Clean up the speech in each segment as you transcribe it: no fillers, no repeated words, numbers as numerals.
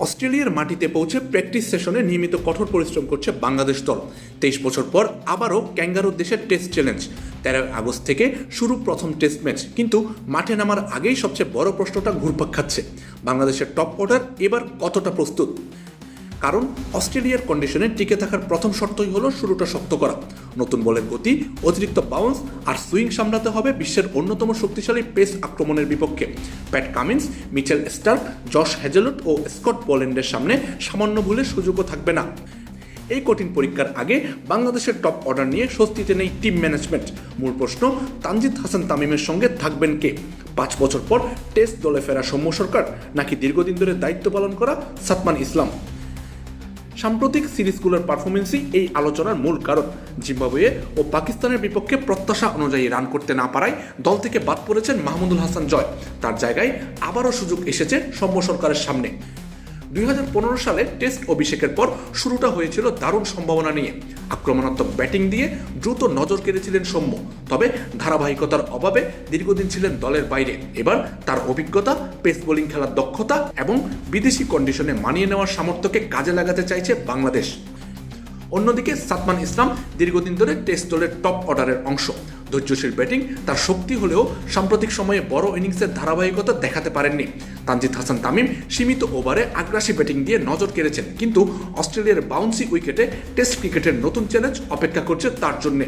অস্ট্রেলিয়ার মাটিতে পৌঁছে প্র্যাকটিস সেশনে নিয়মিত কঠোর পরিশ্রম করছে বাংলাদেশ দল। 23 বছর পর আবারও ক্যাঙ্গারু দেশের টেস্ট চ্যালেঞ্জ। 13 আগস্ট থেকে শুরু প্রথম টেস্ট ম্যাচ, কিন্তু মাঠে নামার আগেই সবচেয়ে বড় প্রশ্নটা ঘুরপাক খাচ্ছে, বাংলাদেশের টপ অর্ডার এবার কতটা প্রস্তুত। কারণ অস্ট্রেলিয়ার কন্ডিশনে টিকে থাকার প্রথম শর্তই হলো শুরুটা শক্ত করা। নতুন বলের গতি, অতিরিক্ত বাউন্স আর সুইং সামলাতে হবে বিশ্বের অন্যতম শক্তিশালী পেস আক্রমণের বিপক্ষে। Pat Cummins, Mitchell Starc, Josh Hazlewood ও স্কট বোল্যান্ডের সামনে সামান্য ভুলের সুযোগও থাকবে না। এই কঠিন পরীক্ষার আগে বাংলাদেশের টপ অর্ডার নিয়ে স্বস্তিতে নেই টিম ম্যানেজমেন্ট। মূল প্রশ্ন, তানজিদ হাসান তামিমের সঙ্গে থাকবেন কে? 5 বছর পর টেস্ট দলে ফেরা সৌম্য সরকার, নাকি দীর্ঘদিন ধরে দায়িত্ব পালন করা সাতমান ইসলাম? সাম্প্রতিক সিরিজগুলোর পারফরমেন্সই এই আলোচনার মূল কারণ। জিম্বাবুয়ে ও পাকিস্তানের বিপক্ষে প্রত্যাশা অনুযায়ী রান করতে না পারায় দল থেকে বাদ পড়েছেন মাহমুদুল হাসান জয়। তার জায়গায় আবারও সুযোগ এসেছে সৌম্য সরকারের সামনে। 2015 সালে টেস্ট অভিষেকের পর শুরুটা হয়েছিল দারুণ সম্ভাবনা নিয়ে। আক্রমণাত্মক ব্যাটিং দিয়ে দ্রুত নজর কেড়েছিলেন সৌম্য, তবে ধারাবাহিকতার অভাবে দীর্ঘদিন ছিলেন দলের বাইরে। এবার তার অভিজ্ঞতা, পেস বোলিং খেলার দক্ষতা এবং বিদেশি কন্ডিশনে মানিয়ে নেওয়ার সামর্থ্যকে কাজে লাগাতে চাইছে বাংলাদেশ। অন্যদিকে সাতমান ইসলাম দীর্ঘদিন ধরে টেস্ট দলের টপ অর্ডারের অংশ। ধৈর্যশীল ব্যাটিং তার শক্তি হলেও সাম্প্রতিক সময়ে বড় ইনিংসের ধারাবাহিকতা দেখাতে পারেননি। তানজিদ হাসান তামিম সীমিত ওভারে আগ্রাসী ব্যাটিং দিয়ে নজর কেড়েছেন, কিন্তু অস্ট্রেলিয়ার বাউন্সি উইকেটে টেস্ট ক্রিকেটের নতুন চ্যালেঞ্জ অপেক্ষা করছে তার জন্যে।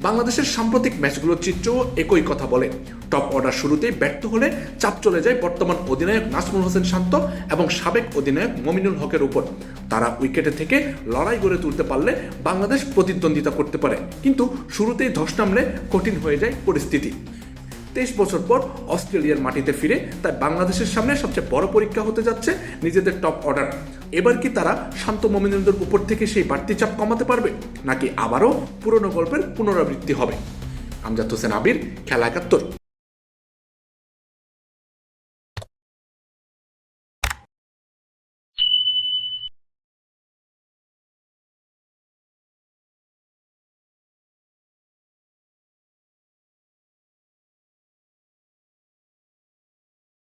বাংলাদেশের সাম্প্রতিক ম্যাচগুলোর চিত্রও একই কথা বলে। টপ অর্ডার শুরুতেই ব্যর্থ হলে চাপ চলে যায় বর্তমান অধিনায়ক নাজমুল হোসেন শান্ত এবং সাবেক অধিনায়ক মমিনুল হকের উপর। তারা উইকেটে থেকে লড়াই গড়ে তুলতে পারলে বাংলাদেশ প্রতিদ্বন্দ্বিতা করতে পারে, কিন্তু শুরুতেই ধস নামলে কঠিন হয়ে যায় পরিস্থিতি। 23 বছর পর অস্ট্রেলিয়ার মাটিতে ফিরে তাই বাংলাদেশের সামনে সবচেয়ে বড় পরীক্ষা হতে যাচ্ছে নিজেদের টপ অর্ডার। এবার কি তারা শান্ত মমিনুলদের উপর থেকে সেই বাড়তি চাপ কমাতে পারবে, নাকি আবারও পুরনো গল্পের পুনরাবৃত্তি হবে? আমজাদ হোসেন আবির, খেলা 71।